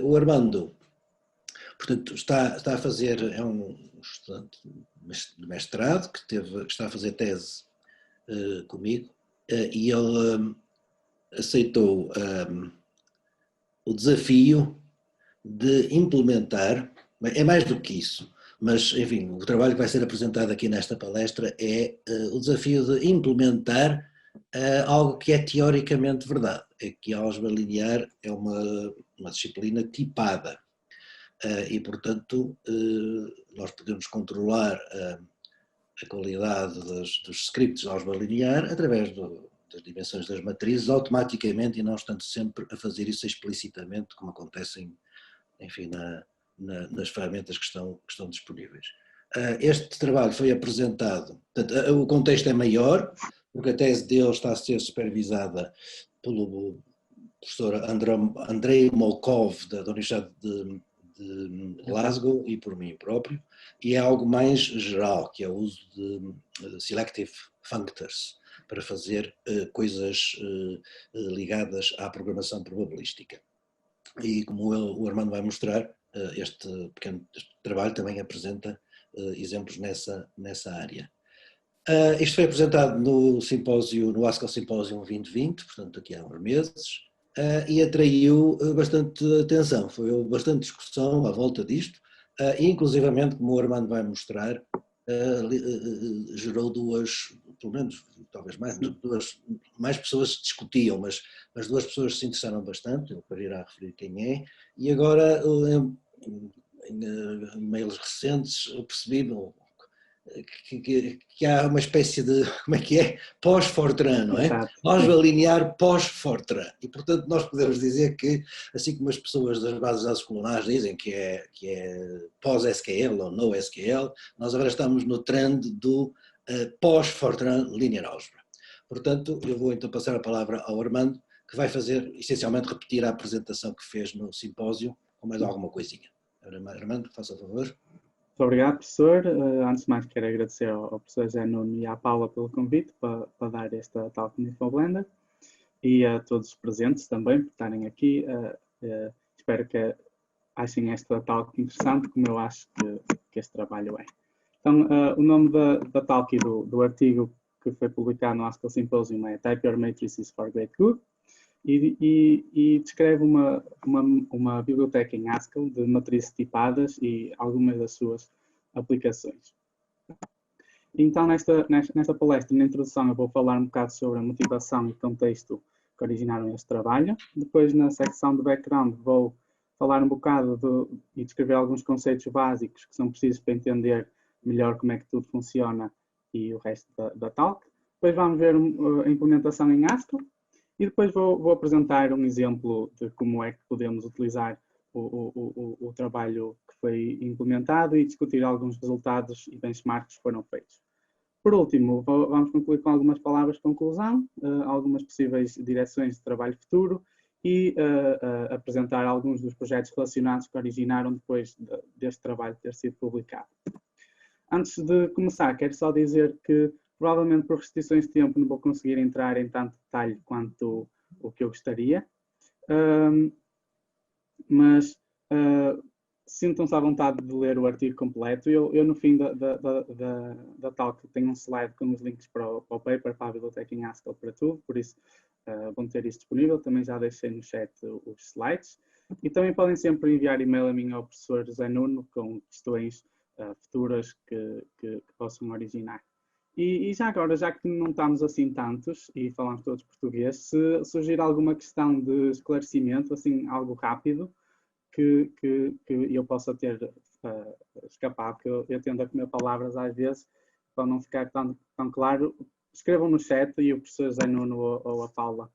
O Armando, portanto, está a fazer, é um estudante de mestrado que está a fazer tese comigo, e ele aceitou o desafio de implementar, é mais do que isso, mas enfim, o trabalho que vai ser apresentado aqui nesta palestra é o desafio de implementar algo que é teoricamente verdade, é que a álgebra linear é uma disciplina tipada e, portanto, nós podemos controlar a qualidade dos scripts de álgebra linear através das dimensões das matrizes automaticamente e não estando sempre a fazer isso explicitamente, como acontece enfim, nas ferramentas que estão disponíveis. Este trabalho foi apresentado, portanto, o contexto é maior, porque a tese dele está a ser supervisada pelo professor Andrei Molkov, da Universidade de Glasgow, e por mim próprio, e é algo mais geral, que é o uso de selective functors para fazer coisas ligadas à programação probabilística. E como o Armando vai mostrar, este pequeno trabalho também apresenta exemplos nessa área. Isto foi apresentado no Haskell Symposium 2020, portanto aqui há uns meses, e atraiu bastante atenção, foi bastante discussão à volta disto, e inclusivamente, como o Armando vai mostrar, gerou pelo menos, talvez mais pessoas discutiam, mas duas pessoas se interessaram bastante, eu depois irá referir quem é, e agora em e-mails recentes eu percebi que há uma espécie de, como é que é? Pós-Fortran, não é? Álgebra linear pós-Fortran. E, portanto, nós podemos dizer que, assim como as pessoas das bases de dados escolares dizem que é pós-SQL ou no SQL, nós agora estamos no trend do pós-Fortran Linear Algebra. Portanto, eu vou então passar a palavra ao Armando, que vai fazer, essencialmente, repetir a apresentação que fez no simpósio, com mais alguma coisinha. Armando, faça o favor. Muito obrigado, professor. Antes de mais, quero agradecer ao professor Zé Nuno e à Paula pelo convite para dar esta Talk no Infoblender e a todos os presentes também por estarem aqui. Espero que achem esta Talk interessante, como eu acho que este trabalho é. Então, o nome da Talk e do artigo que foi publicado no Haskell Symposium é Type Your Matrices for Great Good. E descreve uma biblioteca em Haskell de matrizes tipadas e algumas das suas aplicações. Então, nesta palestra, na introdução, eu vou falar um bocado sobre a motivação e contexto que originaram este trabalho. Depois, na secção de background, vou falar um bocado e descrever alguns conceitos básicos que são precisos para entender melhor como é que tudo funciona e o resto da talk. Depois vamos ver a implementação em Haskell. E depois vou apresentar um exemplo de como é que podemos utilizar o trabalho que foi implementado e discutir alguns resultados e benchmarks que foram feitos. Por último, vamos concluir com algumas palavras de conclusão, algumas possíveis direções de trabalho futuro e apresentar alguns dos projetos relacionados que originaram depois deste trabalho ter sido publicado. Antes de começar, quero só dizer que provavelmente por restrições de tempo não vou conseguir entrar em tanto detalhe quanto o que eu gostaria, mas sintam-se à vontade de ler o artigo completo. Eu no fim da talk tenho um slide com os links para o paper, para a biblioteca em Haskell, para tudo, por isso vão ter isso disponível. Também já deixei no chat os slides. E também podem sempre enviar e-mail a mim ao professor José Nuno com questões futuras que possam originar. E já agora, já que não estamos assim tantos e falamos todos português, se surgir alguma questão de esclarecimento, assim, algo rápido, que eu possa ter escapado, que eu tendo a comer palavras às vezes, para não ficar tão claro, escrevam no chat e o professor Zé Nuno ou a Paula,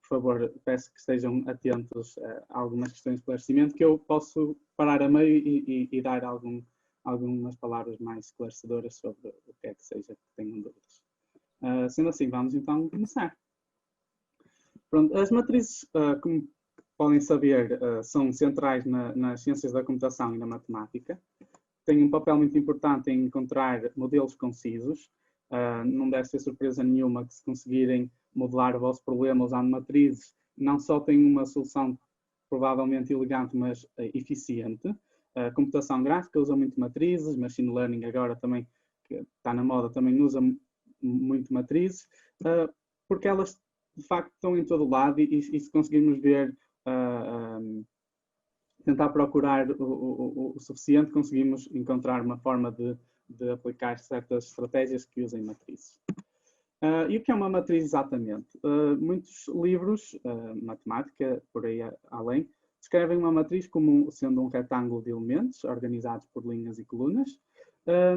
por favor, peço que estejam atentos a algumas questões de esclarecimento, que eu posso parar a meio e dar algumas palavras mais esclarecedoras sobre o que é que seja que tenham dúvidas. Sendo assim, vamos então começar. Pronto, as matrizes, como podem saber, são centrais nas ciências da computação e na matemática. Têm um papel muito importante em encontrar modelos concisos. Não deve ser surpresa nenhuma que, se conseguirem modelar o vosso problema usando matrizes, não só têm uma solução provavelmente elegante, mas eficiente. A computação gráfica usa muito matrizes, machine learning agora também, que está na moda, também usa muito matrizes, porque elas de facto estão em todo lado e se conseguirmos ver, tentar procurar o suficiente, conseguimos encontrar uma forma de aplicar certas estratégias que usem matrizes. E o que é uma matriz exatamente? Muitos livros, matemática, por aí além, descrevem uma matriz como sendo um retângulo de elementos organizados por linhas e colunas.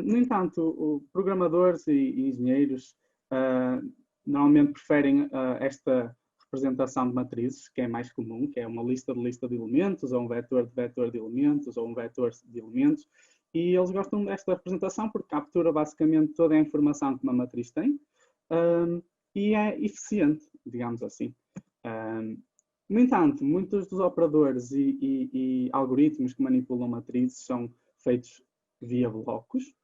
No entanto, programadores e engenheiros normalmente preferem esta representação de matrizes, que é mais comum, que é uma lista de elementos, ou um vetor de elementos, ou um vetor de elementos. E eles gostam desta representação porque captura basicamente toda a informação que uma matriz tem. E é eficiente, digamos assim. No entanto, muitos dos operadores e algoritmos que manipulam matrizes são feitos via blocos.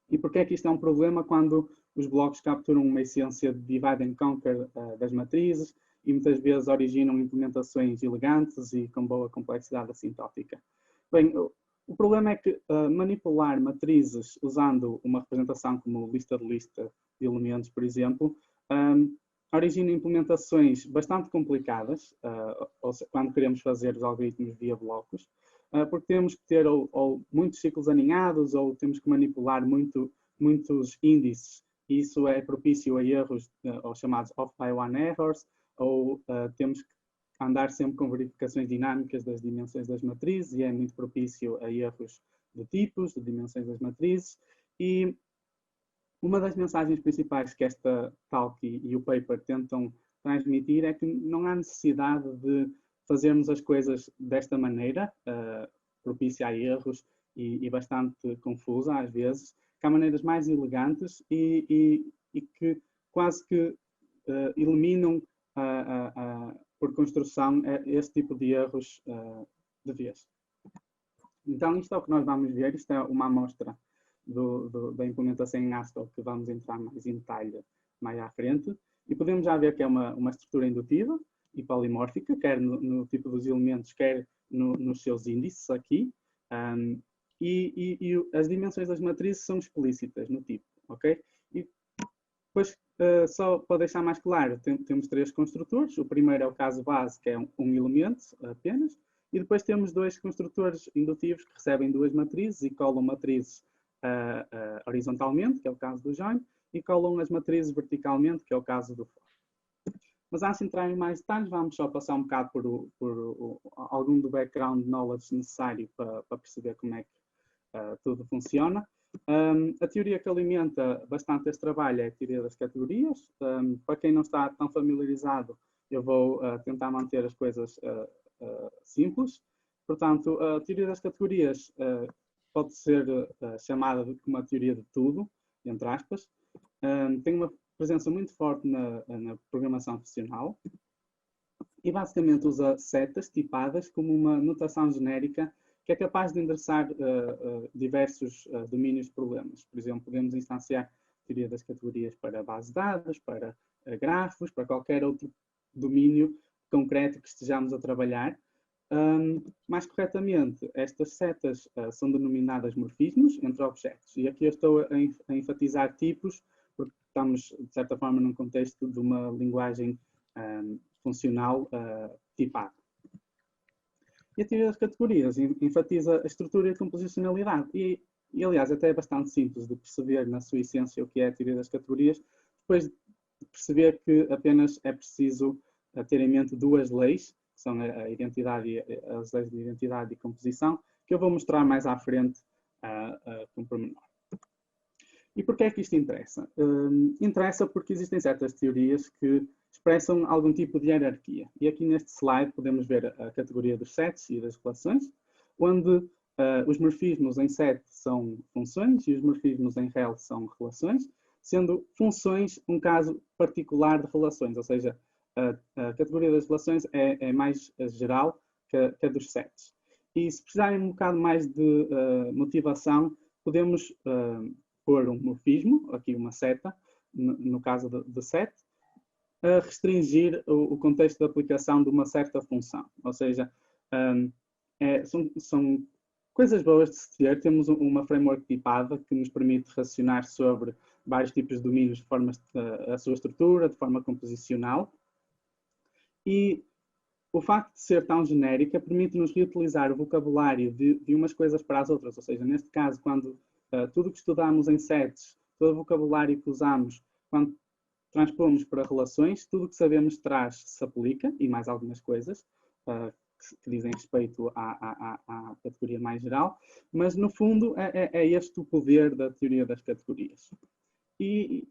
E porquê é que isto é um problema quando os blocos capturam uma essência de divide and conquer das matrizes e muitas vezes originam implementações elegantes e com boa complexidade assintótica? Bem, o problema é que manipular matrizes usando uma representação como lista de elementos, por exemplo, origina implementações bastante complicadas quando queremos fazer os algoritmos via blocos, porque temos que ter ou muitos ciclos aninhados ou temos que manipular muitos índices. Isso é propício a erros, ou chamados off-by-one errors, ou temos que andar sempre com verificações dinâmicas das dimensões das matrizes e é muito propício a erros de tipos, de dimensões das matrizes. E uma das mensagens principais que esta talk e o paper tentam transmitir é que não há necessidade de fazermos as coisas desta maneira, propícia a erros e bastante confusa às vezes, que há maneiras mais elegantes e que quase que eliminam por construção este tipo de erros de vez. Então isto é o que nós vamos ver, isto é uma amostra da implementação em Haskell que vamos entrar mais em detalhe mais à frente e podemos já ver que é uma estrutura indutiva e polimórfica, quer no tipo dos elementos, quer nos seus índices aqui, e as dimensões das matrizes são explícitas no tipo, ok? E depois, só para deixar mais claro, temos três construtores. O primeiro é o caso base, que é um elemento apenas, e depois temos dois construtores indutivos que recebem duas matrizes e colam matrizes horizontalmente, que é o caso do join, e colam as matrizes verticalmente, que é o caso do for. Mas antes de entrar em mais detalhes, vamos só passar um bocado por algum do background knowledge necessário para perceber como é que tudo funciona. A teoria que alimenta bastante este trabalho é a teoria das categorias. Para quem não está tão familiarizado, eu vou tentar manter as coisas simples. Portanto, a teoria das categorias pode ser chamada de uma teoria de tudo, entre aspas. Tem uma presença muito forte na programação funcional e basicamente usa setas tipadas como uma notação genérica que é capaz de endereçar diversos domínios de problemas. Por exemplo, podemos instanciar a teoria das categorias para bases de dados, para grafos, para qualquer outro domínio concreto que estejamos a trabalhar. Mais corretamente, estas setas são denominadas morfismos entre objetos. E aqui eu estou a enfatizar tipos, porque estamos, de certa forma, num contexto de uma linguagem funcional tipada. E a teoria das categorias enfatiza a estrutura e a composicionalidade. E, aliás, até é bastante simples de perceber na sua essência o que é a teoria das categorias, depois de perceber que apenas é preciso ter em mente duas leis, que são a identidade, as leis de identidade e composição, que eu vou mostrar mais à frente com pormenor. E porquê é que isto interessa? Interessa porque existem certas teorias que expressam algum tipo de hierarquia. E aqui neste slide podemos ver a categoria dos sets e das relações, onde os morfismos em set são funções e os morfismos em rel são relações, sendo funções um caso particular de relações, ou seja, a categoria das relações é mais geral que a dos sets. E se precisarem um bocado mais de motivação, podemos pôr um morfismo, aqui uma seta, no caso de set, a restringir o contexto de aplicação de uma certa função. Ou seja, São coisas boas de se ter. Temos uma framework tipada que nos permite racionar sobre vários tipos de domínios de forma a sua estrutura, de forma composicional. E o facto de ser tão genérica permite-nos reutilizar o vocabulário de umas coisas para as outras. Ou seja, neste caso, quando tudo o que estudamos em sets, todo o vocabulário que usamos, quando transpomos para relações, tudo o que sabemos de trás se aplica, e mais algumas coisas que dizem respeito à categoria mais geral, mas no fundo é este o poder da teoria das categorias. E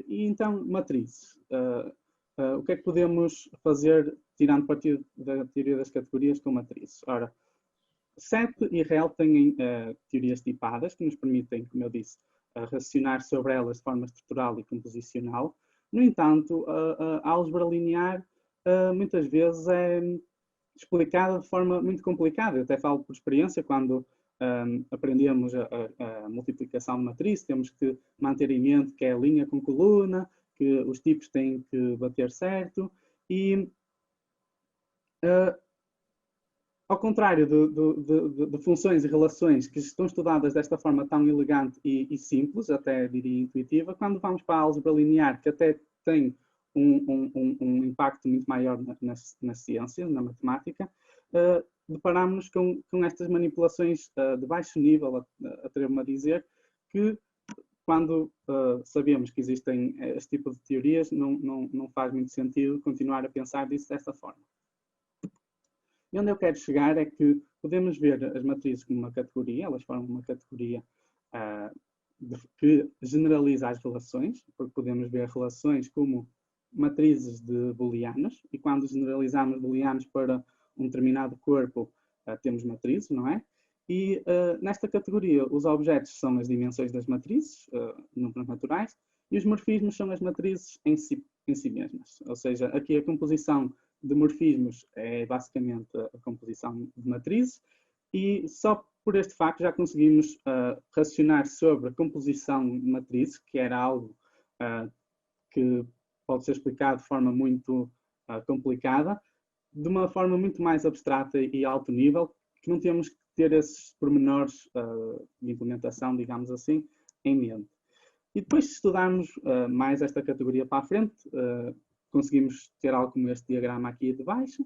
então, matrizes. O que é que podemos fazer tirando partido da teoria das categorias com matrizes? Ora, SET e REL têm teorias tipadas que nos permitem, como eu disse, racionar sobre elas de forma estrutural e composicional. No entanto, a álgebra linear muitas vezes é explicada de forma muito complicada. Eu até falo por experiência, quando aprendemos a multiplicação de matriz, temos que manter em mente que é linha com coluna, que os tipos têm que bater certo, e ao contrário de funções e relações que estão estudadas desta forma tão elegante e simples, até diria intuitiva, quando vamos para a álgebra linear, que até tem um impacto muito maior nas ciências, na matemática, deparamos com estas manipulações de baixo nível, atrevo-me a dizer, que quando sabemos que existem este tipo de teorias, não faz muito sentido continuar a pensar disso dessa forma. E onde eu quero chegar é que podemos ver as matrizes como uma categoria, elas formam uma categoria que generaliza as relações, porque podemos ver relações como matrizes de booleanos, e quando generalizamos booleanos para um determinado corpo, temos matrizes, não é? E nesta categoria, os objetos são as dimensões das matrizes, números naturais, e os morfismos são as matrizes em si mesmas. Ou seja, aqui a composição de morfismos é basicamente a composição de matrizes, e só por este facto já conseguimos racionar sobre a composição de matrizes, que era algo que pode ser explicado de forma muito complicada, de uma forma muito mais abstrata e alto nível, que não temos que ter esses pormenores de implementação, digamos assim, em mente. E depois, se estudarmos mais esta categoria para a frente, conseguimos ter algo como este diagrama aqui de baixo,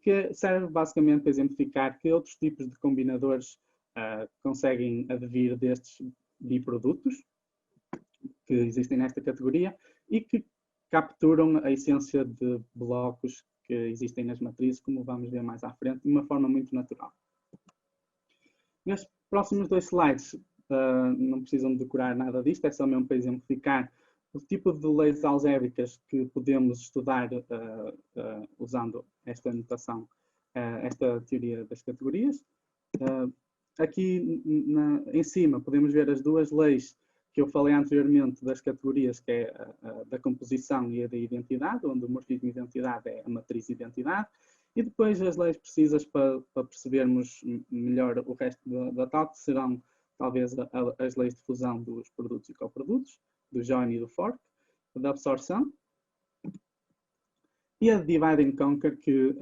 que serve basicamente para exemplificar que outros tipos de combinadores conseguem advir destes biprodutos que existem nesta categoria e que capturam a essência de blocos que existem nas matrizes, como vamos ver mais à frente, de uma forma muito natural. Nestes próximos 2 slides, não precisam decorar nada disto, é só mesmo para exemplificar o tipo de leis algébricas que podemos estudar usando esta notação, esta teoria das categorias. Aqui em cima podemos ver as duas leis que eu falei anteriormente das categorias, que é a da composição e a da identidade, onde o morfismo e identidade é a matriz identidade, e depois as leis precisas para percebermos melhor o resto da tal, que serão talvez as leis de fusão dos produtos e coprodutos, do join e do fork, da absorção, e a divide and conquer, que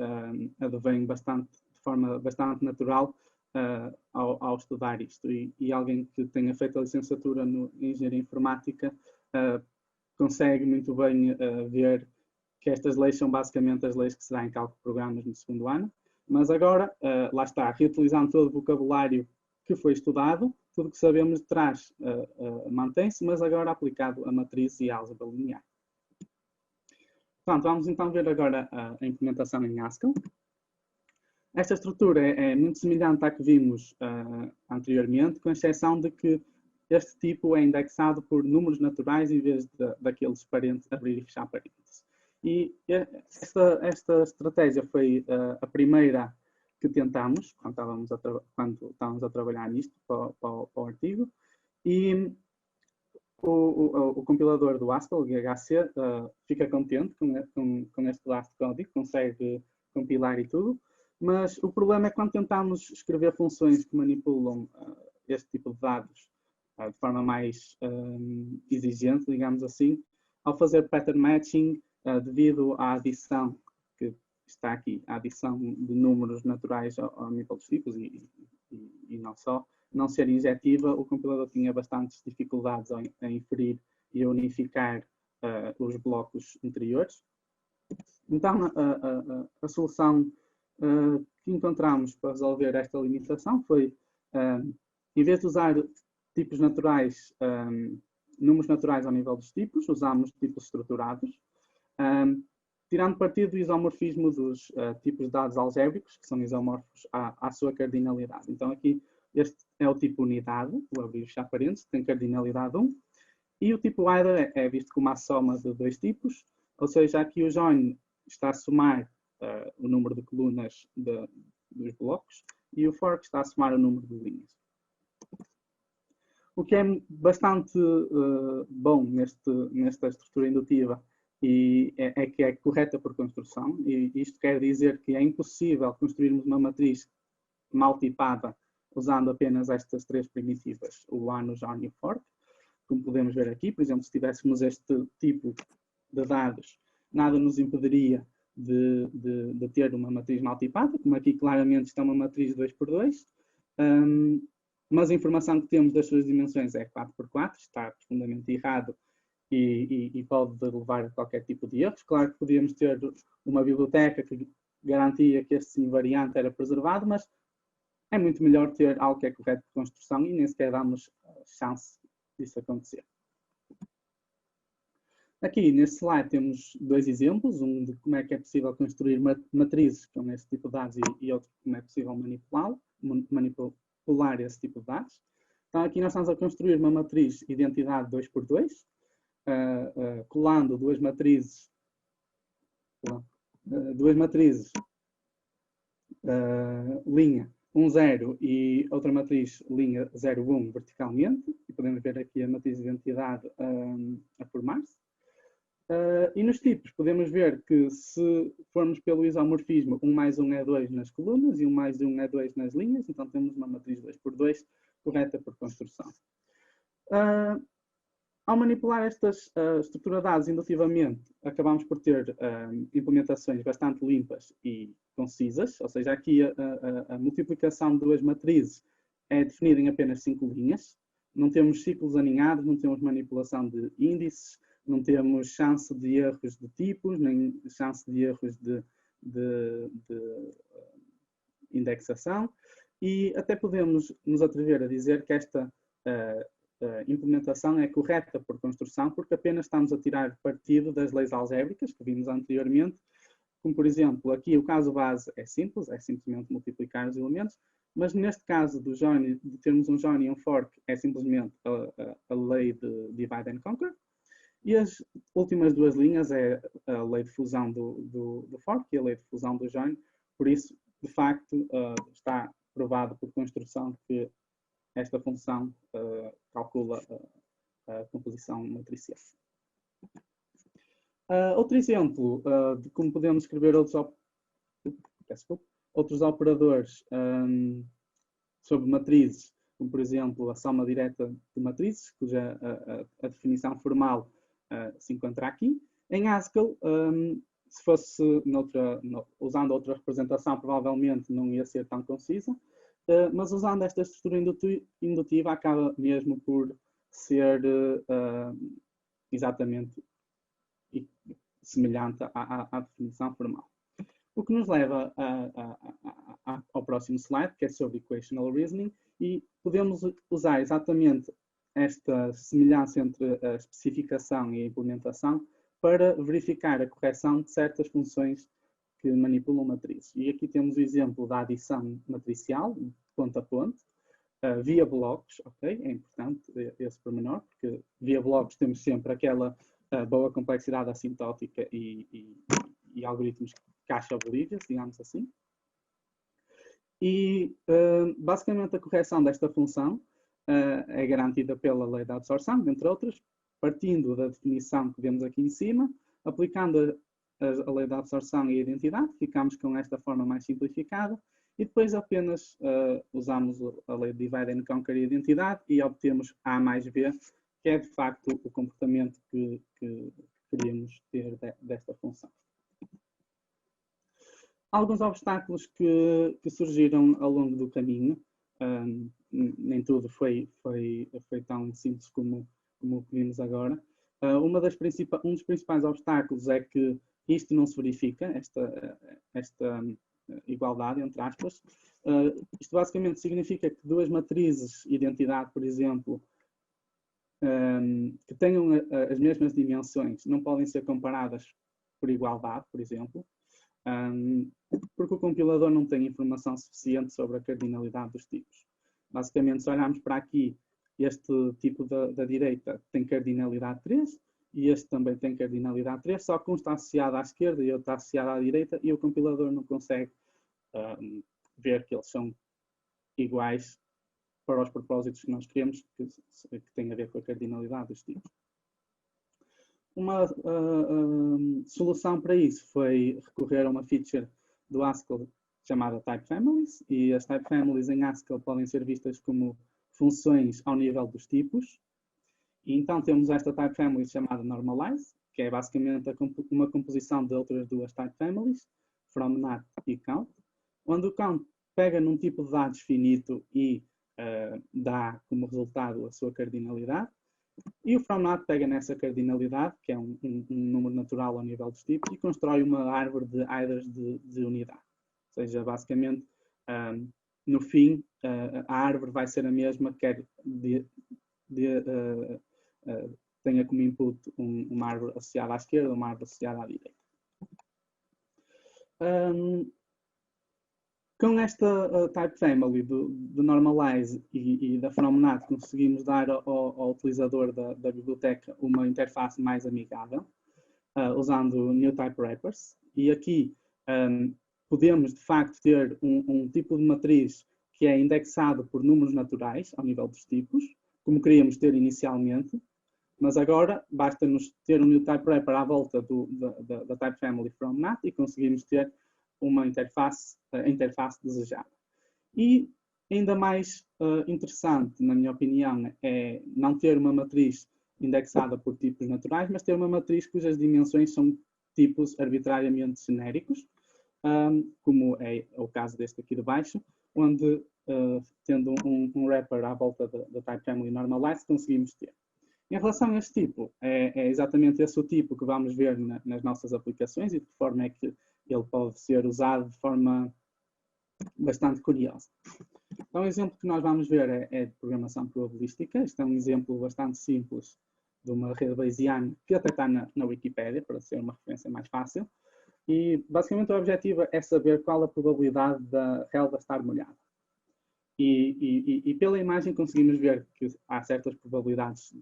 advém de forma bastante natural ao estudar isto. E alguém que tenha feito a licenciatura em Engenharia Informática consegue muito bem ver que estas leis são basicamente as leis que se dá em cálculo de programas no segundo ano. Mas agora, lá está, reutilizando todo o vocabulário que foi estudado, tudo que sabemos de trás mantém-se, mas agora aplicado a matriz e a álgebra linear. Portanto, vamos então ver agora a implementação em Haskell. Esta estrutura é muito semelhante à que vimos anteriormente, com exceção de que este tipo é indexado por números naturais em vez daqueles parênteses, abrir e fechar parênteses. E esta estratégia foi a primeira que tentamos quando estávamos a trabalhar nisto para o artigo, e o compilador do Haskell, o GHC, fica contente com este pedaço de código, consegue compilar e tudo, mas o problema é quando tentamos escrever funções que manipulam este tipo de dados de forma mais exigente, digamos assim, ao fazer pattern matching, devido à adição que está aqui a adição de números naturais ao nível dos tipos e não só, não ser injetiva, o compilador tinha bastantes dificuldades em inferir e a unificar os blocos anteriores. Então, a solução que encontramos para resolver esta limitação foi, em vez de usar tipos naturais, números naturais ao nível dos tipos, usamos tipos estruturados, tirando partido do isomorfismo dos tipos de dados algébricos, que são isomorfos à sua cardinalidade. Então, aqui, este é o tipo unidade, vou abrir já parênteses, tem cardinalidade 1, e o tipo either é visto como a soma de dois tipos, ou seja, aqui o join está a somar o número de colunas dos blocos e o fork está a somar o número de linhas. O que é bastante bom nesta estrutura indutiva é que é correta por construção, e isto quer dizer que é impossível construirmos uma matriz mal tipada usando apenas estas três primitivas, o one, o join e o fork, como podemos ver aqui. Por exemplo, se tivéssemos este tipo de dados, nada nos impediria de ter uma matriz mal tipada, como aqui claramente está uma matriz 2x2, mas a informação que temos das suas dimensões é 4x4, está profundamente errado e pode levar a qualquer tipo de erros. Claro que podíamos ter uma biblioteca que garantia que este invariante era preservado, mas é muito melhor ter algo que é correto de construção e nem sequer damos chance disso acontecer. Aqui neste slide temos dois exemplos, um de como é que é possível construir matrizes com este tipo de dados e outro de como é possível manipular esse tipo de dados. Então aqui nós estamos a construir uma matriz identidade 2x2, colando duas matrizes linha 1, 0 e outra matriz linha 0, 1 verticalmente, e podemos ver aqui a matriz de identidade a formar-se. E nos tipos podemos ver que se formos pelo isomorfismo, 1 mais 1 é 2 nas colunas e 1 mais 1 é 2 nas linhas, então temos uma matriz 2x2 correta por construção. Ao manipular estas estruturas de dados indutivamente, acabamos por ter implementações bastante limpas e concisas, ou seja, aqui a multiplicação de duas matrizes é definida em apenas 5 linhas, não temos ciclos aninhados, não temos manipulação de índices, não temos chance de erros de tipos, nem chance de erros de indexação, e até podemos nos atrever a dizer que esta implementação é correta por construção, porque apenas estamos a tirar partido das leis algébricas que vimos anteriormente, como por exemplo, aqui o caso base é simples, é simplesmente multiplicar os elementos, mas neste caso do join, de termos um join e um fork, é simplesmente a lei de divide and conquer. E as últimas duas linhas é a lei de fusão do fork e a lei de fusão do join. Por isso, de facto, está provado por construção que esta função calcula a composição matricial. Outro exemplo de como podemos escrever outros operadores sobre matrizes, como por exemplo a soma direta de matrizes, cuja a definição formal se encontra aqui. Em Haskell, se fosse usando outra representação, provavelmente não ia ser tão concisa, mas usando esta estrutura indutiva acaba mesmo por ser exatamente semelhante à definição formal. O que nos leva ao próximo slide, que é sobre Equational Reasoning, e podemos usar exatamente esta semelhança entre a especificação e a implementação para verificar a correção de certas funções que manipulam matrizes. E aqui temos o exemplo da adição matricial, ponto a ponto, via blocos, ok? É importante esse pormenor, porque via blocos temos sempre aquela boa complexidade assintótica e algoritmos caixa-bolívias, digamos assim. E, basicamente, a correção desta função é garantida pela lei da absorção, entre outras, partindo da definição que vemos aqui em cima, aplicando a lei da absorção e a identidade, ficamos com esta forma mais simplificada, e depois apenas usamos a lei de divide and conquer e a identidade e obtemos A mais B, que é de facto o comportamento que queríamos ter desta função. alguns obstáculos que surgiram ao longo do caminho. Nem tudo foi tão simples como vimos agora. Um dos principais obstáculos é que isto não se verifica, esta igualdade, entre aspas. Isto basicamente significa que duas matrizes de identidade, por exemplo, que tenham as mesmas dimensões, não podem ser comparadas por igualdade, por exemplo, porque o compilador não tem informação suficiente sobre a cardinalidade dos tipos. Basicamente, se olharmos para aqui, este tipo da direita tem cardinalidade 3 e este também tem cardinalidade 3, só que um está associado à esquerda e outro está associado à direita e o compilador não consegue ver que eles são iguais para os propósitos que nós queremos, que tem a ver com a cardinalidade dos tipos. Uma solução para isso foi recorrer a uma feature do Haskell chamada Type Families, e as Type Families em Haskell podem ser vistas como funções ao nível dos tipos. E então temos esta Type Family chamada Normalize, que é basicamente uma composição de outras duas Type Families, From, Nat e Count, onde o Count pega num tipo de dados finito e dá como resultado a sua cardinalidade, e o FromNat pega nessa cardinalidade, que é um número natural ao nível dos tipos, e constrói uma árvore de IDers de unidade. Ou seja, basicamente, no fim, a árvore vai ser a mesma, quer tenha como input uma árvore associada à esquerda, uma árvore associada à direita. Com esta Type Family do Normalize e da FromNat, conseguimos dar ao utilizador da biblioteca uma interface mais amigável, usando New Type Wrappers. E aqui podemos, de facto, ter um tipo de matriz que é indexado por números naturais, ao nível dos tipos, como queríamos ter inicialmente, mas agora basta-nos ter um New Type Wrapper à volta da Type Family FromNat e conseguimos ter uma interface desejada. E ainda mais interessante, na minha opinião, é não ter uma matriz indexada por tipos naturais, mas ter uma matriz cujas dimensões são tipos arbitrariamente genéricos, como é o caso deste aqui de baixo, onde, tendo um wrapper à volta da Type Family Normalize, conseguimos ter. Em relação a este tipo, é exatamente esse o tipo que vamos ver nas nossas aplicações e de que forma é que ele pode ser usado de forma bastante curiosa. Então, o exemplo que nós vamos ver é de programação probabilística. Este é um exemplo bastante simples de uma rede bayesiana que até está na Wikipédia, para ser uma referência mais fácil. E, basicamente, o objetivo é saber qual a probabilidade da relva estar molhada. E pela imagem conseguimos ver que há certas probabilidades,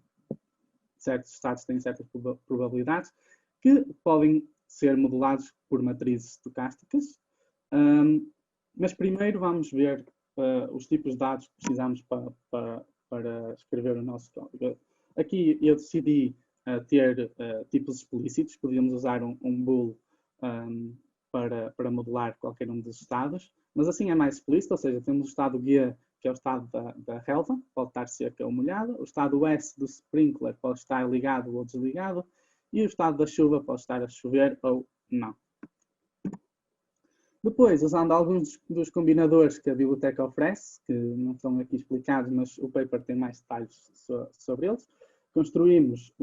certos estados têm certas probabilidades que podem ser modelados por matrizes estocásticas. Mas primeiro vamos ver os tipos de dados que precisamos para escrever o nosso código. Aqui eu decidi ter tipos explícitos. Podíamos usar um bool para modelar qualquer um dos estados, mas assim é mais explícito, ou seja, temos o estado G, que é o estado da relva, pode estar seca ou molhada, o estado S do sprinkler pode estar ligado ou desligado, e o estado da chuva pode estar a chover ou não. Depois, usando alguns dos combinadores que a biblioteca oferece, que não estão aqui explicados, mas o paper tem mais detalhes sobre eles, construímos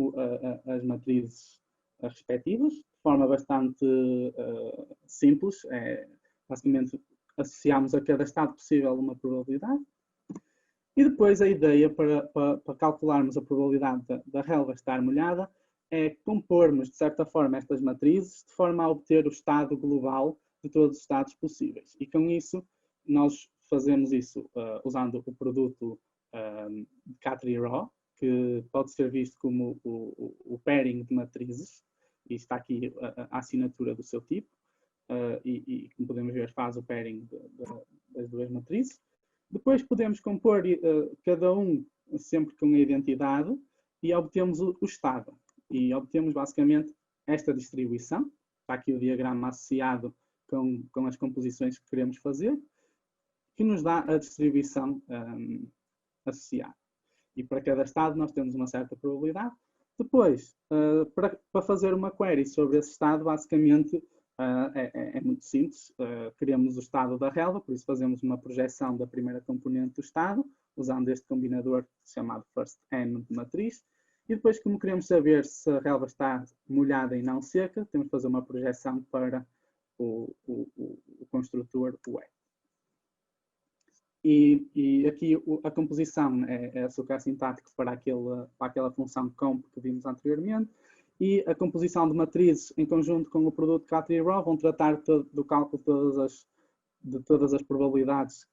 as matrizes respectivas de forma bastante simples. Basicamente, associamos a cada estado possível uma probabilidade. E depois a ideia para calcularmos a probabilidade da relva estar molhada é compormos, de certa forma, estas matrizes de forma a obter o estado global de todos os estados possíveis. E com isso, nós fazemos isso usando o produto Cat3Raw, que pode ser visto como o pairing de matrizes, e está aqui a assinatura do seu tipo, e como podemos ver, faz o pairing das duas matrizes. Depois podemos compor cada um sempre com a identidade e obtemos o estado. E obtemos basicamente esta distribuição. Está aqui o diagrama associado com as composições que queremos fazer, que nos dá a distribuição associada. E para cada estado nós temos uma certa probabilidade. Depois, para fazer uma query sobre esse estado, basicamente é muito simples. Queremos o estado da relva, por isso fazemos uma projeção da primeira componente do estado, usando este combinador chamado first_n de matriz. E depois, como queremos saber se a relva está molhada e não seca, temos de fazer uma projeção para o construtor web. E aqui a composição é açúcar sintático para aquela função comp que vimos anteriormente, e a composição de matrizes em conjunto com o produto cat e raw vão tratar do cálculo de todas as probabilidades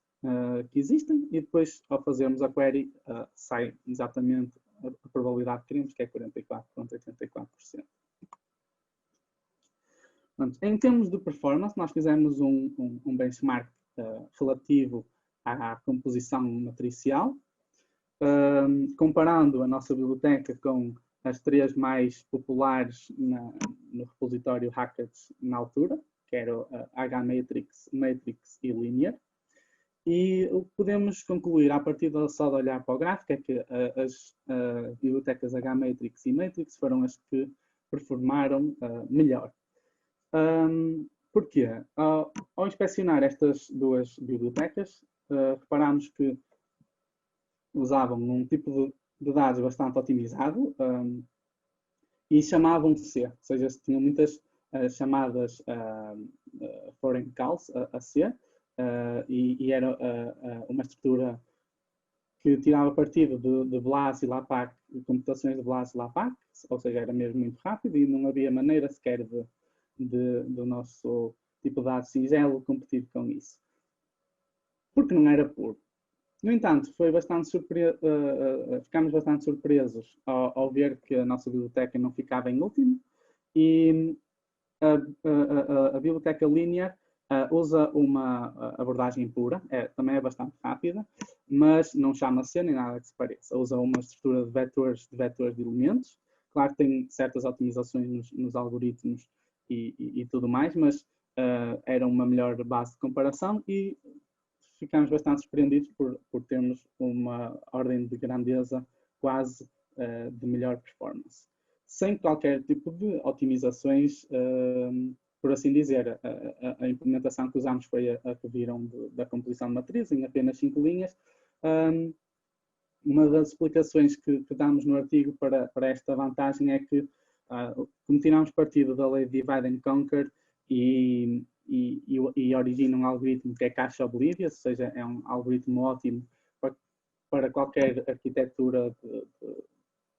que existem, e depois, ao fazermos a query, sai exatamente a probabilidade que queremos, que é 44,84%. Em termos de performance, nós fizemos um benchmark relativo à composição matricial, comparando a nossa biblioteca com as 3 mais populares no repositório Hackett na altura, que eram a H-Matrix, Matrix e Linear. E o que podemos concluir a partir só de olhar para o gráfico é que as bibliotecas H-Matrix e Matrix foram as que performaram melhor. Porquê? Ao inspecionar estas 2 bibliotecas, reparámos que usavam um tipo de dados bastante otimizado e chamavam C, ou seja, tinham muitas chamadas foreign calls a C, e era uma estrutura que tirava partido de BLAS e LAPACK, de computações de BLAS e LAPACK, ou seja, era mesmo muito rápido e não havia maneira sequer do nosso tipo de dados singelo competir com isso, porque não era puro. No entanto, ficámos bastante surpresos ao ver que a nossa biblioteca não ficava em último, e a biblioteca Linear usa uma abordagem pura, também é bastante rápida, mas não chama C nem nada que se pareça. Usa uma estrutura de vetores de elementos. Claro que tem certas otimizações nos algoritmos e tudo mais, mas era uma melhor base de comparação e ficamos bastante surpreendidos por termos uma ordem de grandeza quase de melhor performance, sem qualquer tipo de otimizações, por assim dizer. A implementação que usámos foi a que viram da composição de matriz, em apenas 5 linhas. Uma das explicações que damos no artigo para esta vantagem é que, como tiramos partido da lei de divide and conquer e origina um algoritmo que é caixa oblivious, ou seja, é um algoritmo ótimo para qualquer arquitetura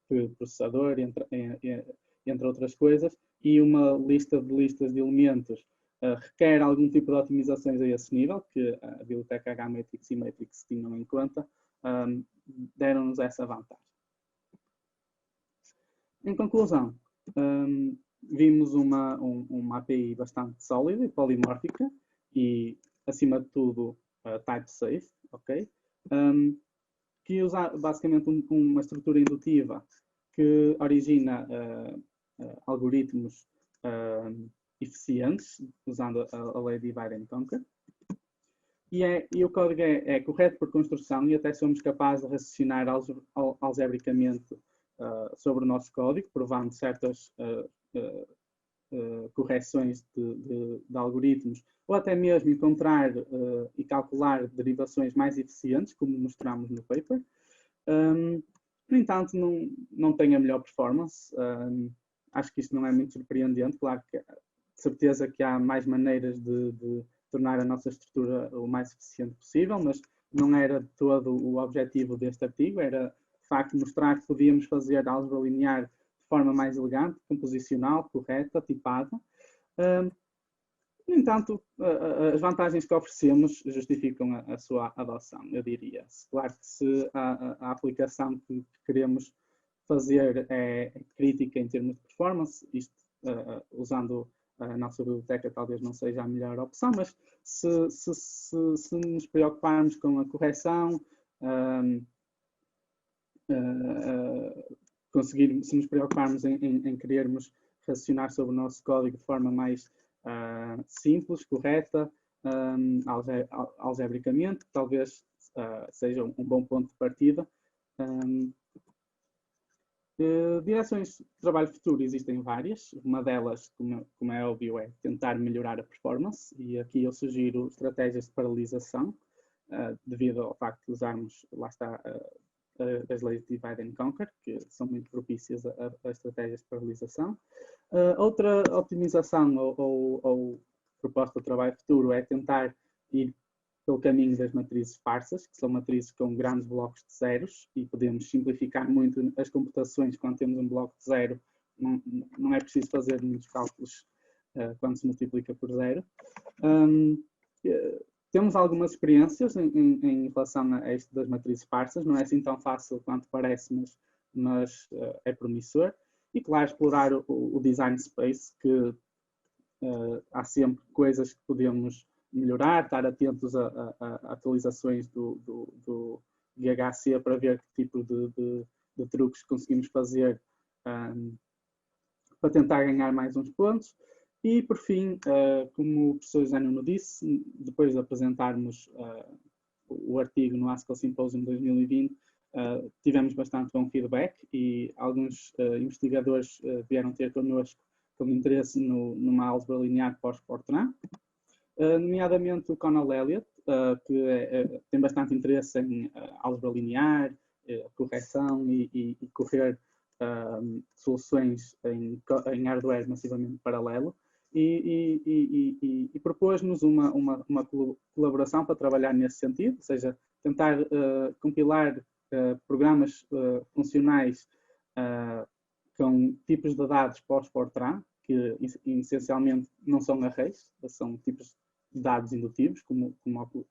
de processador, entre outras coisas, e uma lista de listas de elementos requer algum tipo de otimizações a esse nível, que a biblioteca H-Matrix e Matrix tinham em conta, deram-nos essa vantagem. Em conclusão, vimos uma API bastante sólida e polimórfica e, acima de tudo, type safe, ok? Que usa basicamente uma estrutura indutiva que origina algoritmos eficientes, usando a lei de divide and conquer. E o código é correto por construção e até somos capazes de raciocinar algebricamente sobre o nosso código, provando certas correções de algoritmos, ou até mesmo encontrar e calcular derivações mais eficientes, como mostramos no paper. No entanto, não tem a melhor performance. Acho que isto não é muito surpreendente. Claro que de certeza que há mais maneiras de tornar a nossa estrutura o mais eficiente possível, mas não era de todo o objetivo deste artigo. Era, de facto, mostrar que podíamos fazer álgebra linear de forma mais elegante, composicional, correta, tipada. No entanto, as vantagens que oferecemos justificam a sua adoção, eu diria. Claro que se a aplicação que queremos fazer é crítica em termos de performance, isto usando a nossa biblioteca talvez não seja a melhor opção, mas se nos preocuparmos com a correção, se nos preocuparmos em querermos raciocinar sobre o nosso código de forma mais simples, correta, algebricamente, talvez seja um bom ponto de partida. Direções de trabalho futuro existem várias. Uma delas, como é óbvio, é tentar melhorar a performance, e aqui eu sugiro estratégias de paralisação, devido ao facto de usarmos, lá está, as leis de Divide and Conquer, que são muito propícias a estratégias de paralisação. Outra otimização ou proposta de trabalho futuro é tentar ir pelo caminho das matrizes esparsas, que são matrizes com grandes blocos de zeros, e podemos simplificar muito as computações quando temos um bloco de zero. Não é preciso fazer muitos cálculos quando se multiplica por zero. Temos algumas experiências em relação a isto das matrizes esparsas. Não é assim tão fácil quanto parece, mas é promissor. E, claro, explorar o design space, que há sempre coisas que podemos melhorar, estar atentos a atualizações do IHC para ver que tipo de truques conseguimos fazer para tentar ganhar mais uns pontos. E, por fim, como o professor José Nuno disse, depois de apresentarmos o artigo no Haskell Symposium 2020, tivemos bastante bom feedback, e alguns investigadores vieram ter connosco com interesse numa álgebra linear pós-Fortran, nomeadamente o Conal Elliott, que tem bastante interesse em álgebra linear, correção e correr soluções em hardware massivamente paralelo, e propôs-nos uma colaboração para trabalhar nesse sentido, ou seja, tentar compilar programas funcionais com tipos de dados pós-Fortran, que essencialmente não são arrays, são tipos de dados indutivos, como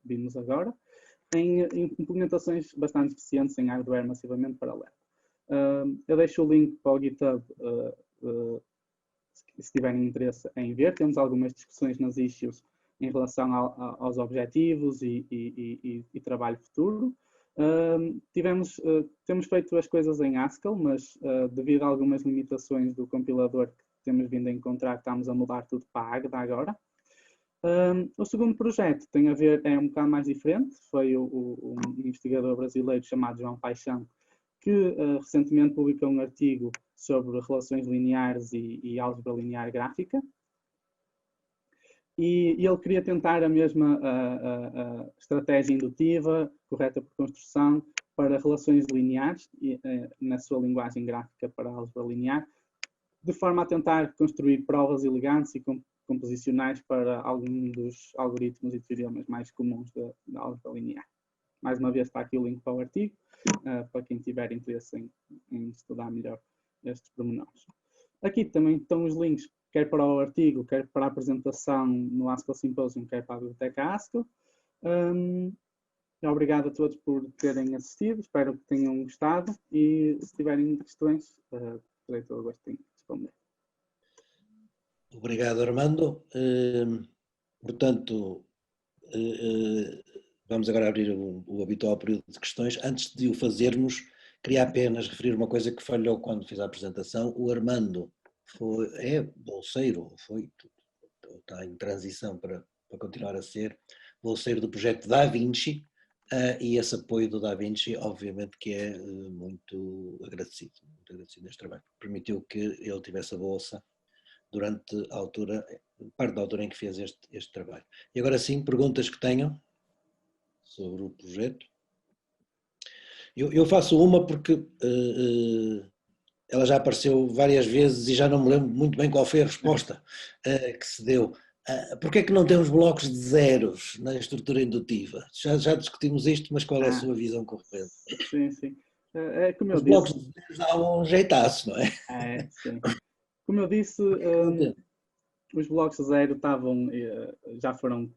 vimos agora, em implementações bastante eficientes em hardware massivamente paralelo. Eu deixo o link para o GitHub, se tiverem interesse em ver. Temos algumas discussões nas issues em relação aos objetivos e trabalho futuro. Temos feito as coisas em Haskell, mas devido a algumas limitações do compilador que temos vindo a encontrar, estamos a mudar tudo para a Agda agora. O segundo projeto tem a ver, é um bocado mais diferente. Foi um investigador brasileiro chamado João Paixão, que recentemente publicou um artigo sobre relações lineares e álgebra linear gráfica. E ele queria tentar a mesma estratégia indutiva, correta por construção, para relações lineares, na sua linguagem gráfica para a álgebra linear, de forma a tentar construir provas elegantes e composicionais para algum dos algoritmos e teoremas mais comuns da álgebra linear. Mais uma vez está aqui o link para o artigo, para quem tiver interesse em estudar melhor estes pormenores. Aqui também estão os links, quer para o artigo, quer para a apresentação no Haskell Symposium, quer para a biblioteca Haskell. Obrigado a todos por terem assistido, espero que tenham gostado, e se tiverem questões, terei todo o gosto em responder. Obrigado, Armando. Portanto, vamos agora abrir o habitual período de questões. Antes de o fazermos, queria apenas referir uma coisa que falhou quando fiz a apresentação. O Armando é bolseiro, está em transição para continuar a ser bolseiro do projeto Da Vinci, e esse apoio do Da Vinci, obviamente, que é muito agradecido neste trabalho. Permitiu que ele tivesse a bolsa durante parte da altura em que fez este trabalho. E agora sim, perguntas que tenham sobre o projeto. Eu faço uma porque ela já apareceu várias vezes e já não me lembro muito bem qual foi a resposta que se deu. Porquê é que não temos blocos de zeros na estrutura indutiva? Já discutimos isto, mas qual é a sua visão correta? Sim. Como eu Os disse, blocos de zeros dão um jeitaço, não é? Sim. Como eu disse, os blocos de zero já foram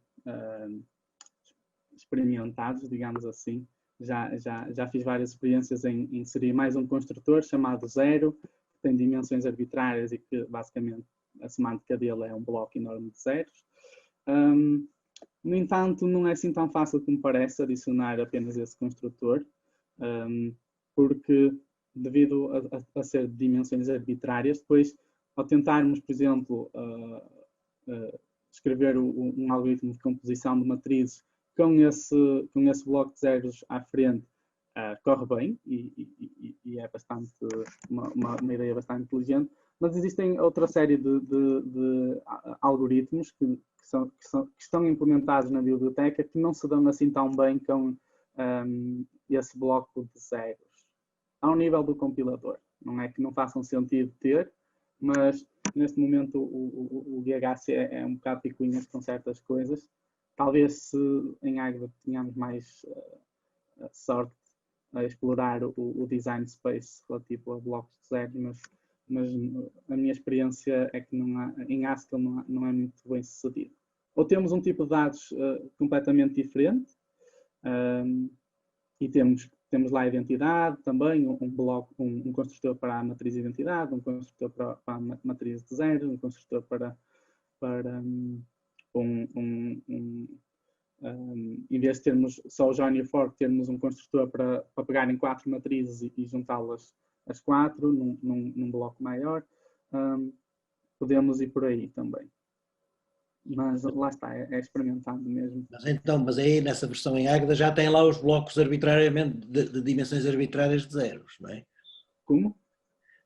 experimentados, digamos assim. Já fiz várias experiências em inserir mais um construtor chamado zero, que tem dimensões arbitrárias e que basicamente a semântica dele é um bloco enorme de zeros. No entanto, não é assim tão fácil como parece adicionar apenas esse construtor, porque devido a ser de dimensões arbitrárias, depois ao tentarmos, por exemplo, escrever um algoritmo de composição de matrizes com esse bloco de zeros à frente, corre bem e é bastante uma ideia bastante inteligente, mas existem outra série de algoritmos que estão implementados na biblioteca que não se dão assim tão bem com esse bloco de zeros, ao nível do compilador. Não é que não façam sentido ter, mas neste momento o DHC é um bocado picuinhas com certas coisas. Talvez se em Águeda tenhamos mais sorte a explorar o design space relativo a blocos de zeros, mas a minha experiência é que em Haskell não é muito bem sucedido. Ou temos um tipo de dados completamente diferente, e temos lá a identidade também, um construtor para a matriz de identidade, um construtor para a matriz de zeros, um construtor para em vez de termos só o join e o for, termos um construtor para pegar em 4 matrizes e juntá-las as 4 num bloco maior. Podemos ir por aí também. Mas lá está, é experimentado mesmo. Mas aí nessa versão em Águeda já tem lá os blocos arbitrariamente de dimensões arbitrárias de zeros, não é? Como?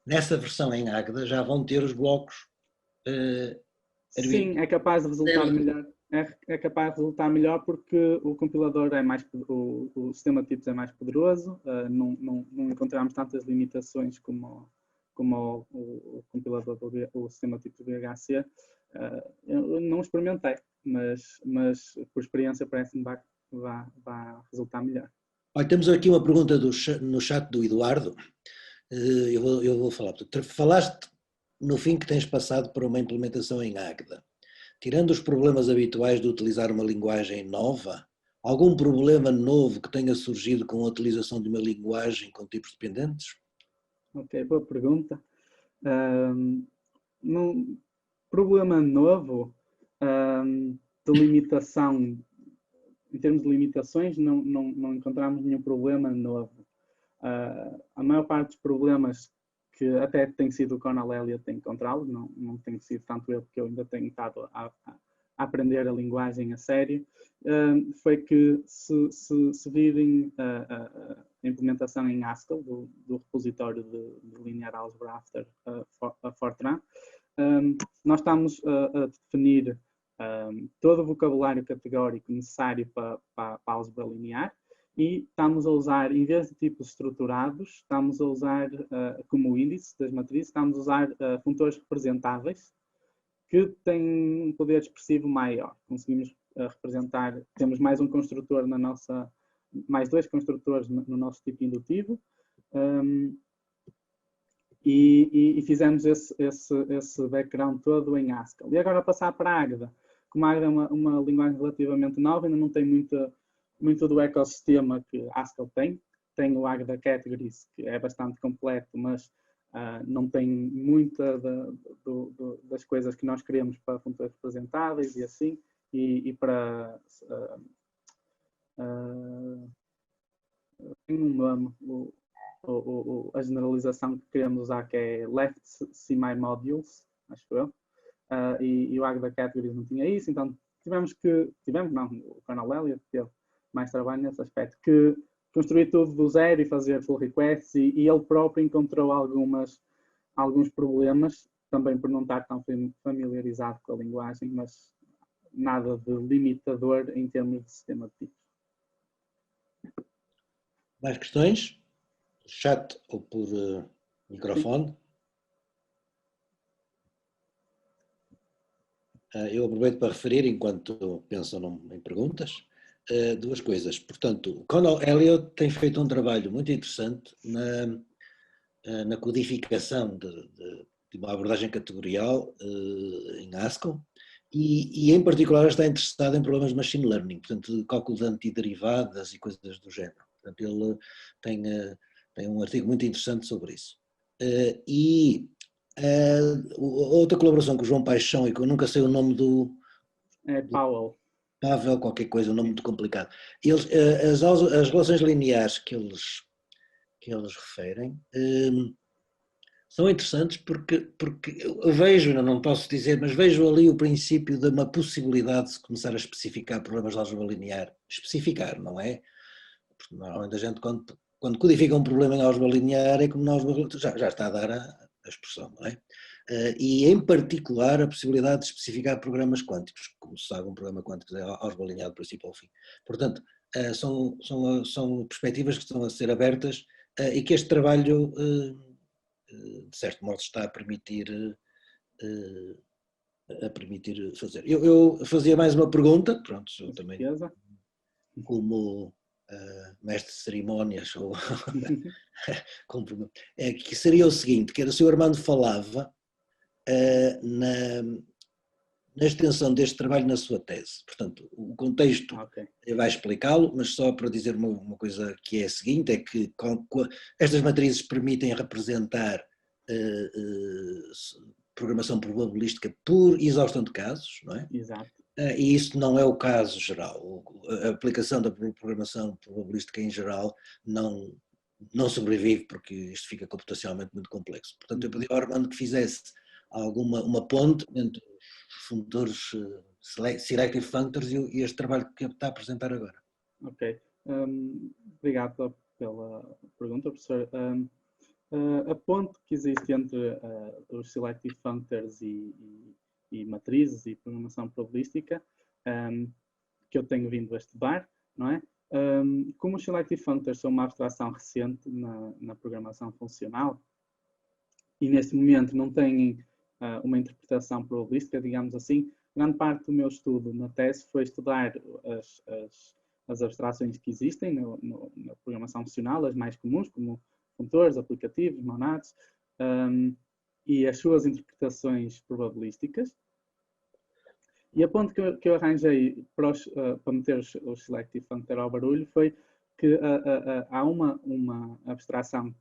Nessa versão em Águeda já vão ter os blocos sim, é capaz de resultar melhor. É capaz de resultar melhor porque o compilador é mais, o sistema de tipos é mais poderoso, não encontramos tantas limitações como o compilador o sistema de tipos do VHC. Eu não experimentei, mas por experiência parece-me que vai resultar melhor. Olha, temos aqui uma pergunta no chat do Eduardo. Eu vou falar. Falaste no fim que tens passado por uma implementação em Águeda. Tirando os problemas habituais de utilizar uma linguagem nova, algum problema novo que tenha surgido com a utilização de uma linguagem com tipos dependentes? Ok, boa pergunta. Problema novo de limitação, em termos de limitações, não encontramos nenhum problema novo. A maior parte dos problemas que até tem sido o Conal Elliott a encontrá-los, não tem sido tanto eu, porque eu ainda tenho estado a aprender a linguagem a sério, foi que se virem a implementação em Haskell do repositório de Linear Algebra After Fortran, nós estamos a definir todo o vocabulário categórico necessário para a álgebra linear e estamos a usar, em vez de tipos estruturados, estamos a usar como índice das matrizes, estamos a usar funtores representáveis que têm um poder expressivo maior. Conseguimos representar, temos mais um construtor mais 2 construtores no nosso tipo indutivo, e fizemos esse background todo em Haskell. E agora passar para a Águeda. Como a Águeda é uma linguagem relativamente nova, ainda não tem muito do ecossistema que Haskell tem. Tem o Águeda Categories, que é bastante completo, mas não tem muita das coisas que nós queremos para funtores representáveis e assim, e para tem um nome, a generalização que queremos usar, que é Left Semi-Modules, acho eu, e o Águeda Categories não tinha isso, então o Conal Elliott teve mais trabalho nesse aspecto, que construir tudo do zero e fazer pull requests, e ele próprio encontrou alguns problemas, também por não estar tão familiarizado com a linguagem, mas nada de limitador em termos de sistema de tipos. Mais questões? Chat ou por microfone? Eu aproveito para referir, enquanto pensam em perguntas, 2 coisas. Portanto, o Conal Elliott tem feito um trabalho muito interessante na codificação de uma abordagem categorial em Haskell e em particular está interessado em problemas de machine learning, portanto, de cálculo de antiderivadas e coisas do género. Portanto, ele tem um artigo muito interessante sobre isso. Outra colaboração com o João Paixão, e que eu nunca sei o nome É Powell. Pavel, qualquer coisa, um nome muito complicado. As relações lineares que eles referem são interessantes porque eu vejo, ainda não posso dizer, mas vejo ali o princípio de uma possibilidade de se começar a especificar problemas de álgebra linear. Especificar, não é? Porque normalmente a gente, quando quando codifica um problema em álgebra linear, é como na álgebra linear, já está a dar a expressão, não é? E em particular a possibilidade de especificar programas quânticos, como se sabe, um programa quântico é álgebra linear do princípio ao fim. Portanto, são perspectivas que estão a ser abertas e que este trabalho, de certo modo, está a permitir fazer. Eu fazia mais uma pergunta, pronto, eu também, como mestre de cerimónias, ou que seria o seguinte, que era se o Armando falava na extensão deste trabalho na sua tese. Portanto, o contexto vai explicá-lo, mas só para dizer uma coisa que é a seguinte, é que estas matrizes permitem representar programação probabilística por exaustão de casos, não é? Exato. E isso não é o caso geral. A aplicação da programação probabilística em geral não sobrevive porque isto fica computacionalmente muito complexo. Portanto, eu pedi ao Armando que fizesse uma ponte entre os funtores selective functors e este trabalho que está a apresentar agora. Ok. Obrigado pela pergunta, professor. A ponte que existe entre os selective functors e matrizes e programação probabilística, que eu tenho vindo a estudar, não é? Como os selective functors são uma abstração recente na programação funcional e neste momento não têm uma interpretação probabilística, digamos assim, grande parte do meu estudo na tese foi estudar as abstrações que existem na programação funcional, as mais comuns, como funtores, aplicativos, monads, e as suas interpretações probabilísticas. E a ponto que eu arranjei para meter os selective functor ao barulho foi que há uma abstração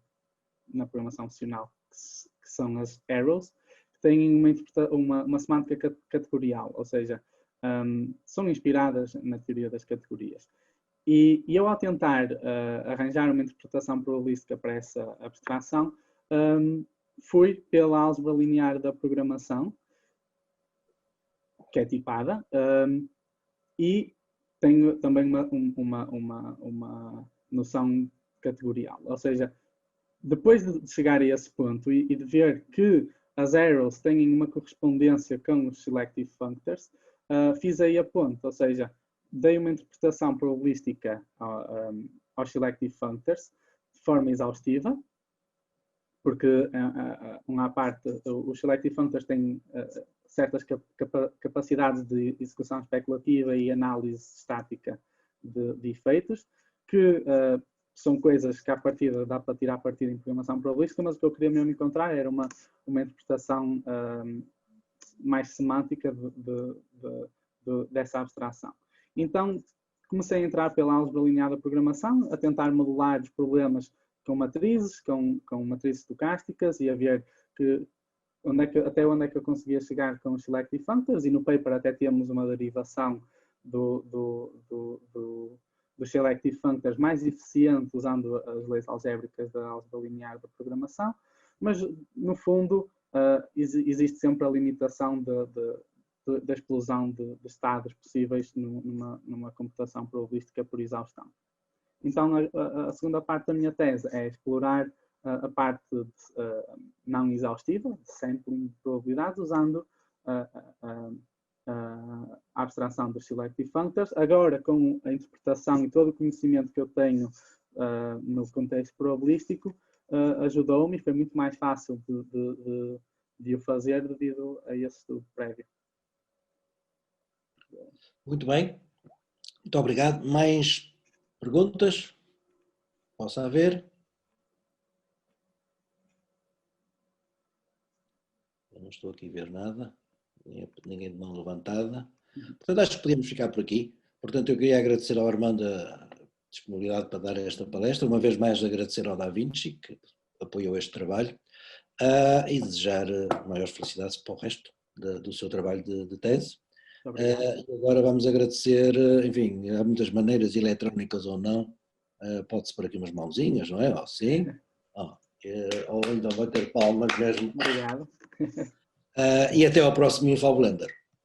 na programação funcional, que são as arrows, que têm uma semântica categorial, ou seja, são inspiradas na teoria das categorias. E eu, ao tentar arranjar uma interpretação probabilística para essa abstração, fui pela álgebra linear da programação, que é tipada, e tenho também uma noção categorial. Ou seja, depois de chegar a esse ponto e de ver que as arrows têm uma correspondência com os selective functors, fiz aí a ponte, ou seja, dei uma interpretação probabilística aos selective functors de forma exaustiva, porque à parte os selective functors têm certas capacidades de execução especulativa e análise estática de efeitos, que são coisas que à partida dá para tirar partido em programação probabilística, mas o que eu queria mesmo encontrar era uma interpretação mais semântica dessa abstração. Então, comecei a entrar pela álgebra linear da programação, a tentar modelar os problemas com matrizes, com matrizes estocásticas e a ver até onde é que eu conseguia chegar com os selective functors, e no paper até temos uma derivação dos selective functors mais eficiente usando as leis algébricas da álgebra linear da programação, mas no fundo existe sempre a limitação da explosão de estados possíveis numa computação probabilística por exaustão. Então, a segunda parte da minha tese é explorar a parte não exaustiva, de sampling de probabilidades, usando a abstração dos selective functors. Agora, com a interpretação e todo o conhecimento que eu tenho no contexto probabilístico, ajudou-me e foi muito mais fácil de o fazer devido a esse estudo prévio. Muito bem, muito obrigado. Mais perguntas? Possa haver? Eu não estou aqui a ver nada, ninguém de mão levantada. Portanto, acho que podemos ficar por aqui. Portanto, eu queria agradecer ao Armando a disponibilidade para dar esta palestra, uma vez mais agradecer ao Da Vinci, que apoiou este trabalho, e desejar maiores felicidades para o resto do seu trabalho de tese. Agora vamos agradecer, enfim, há muitas maneiras, eletrónicas ou não, pode-se pôr aqui umas mãozinhas, não é? Sim. Ou então bater palmas mesmo. Obrigado. E até ao próximo InfoBlender.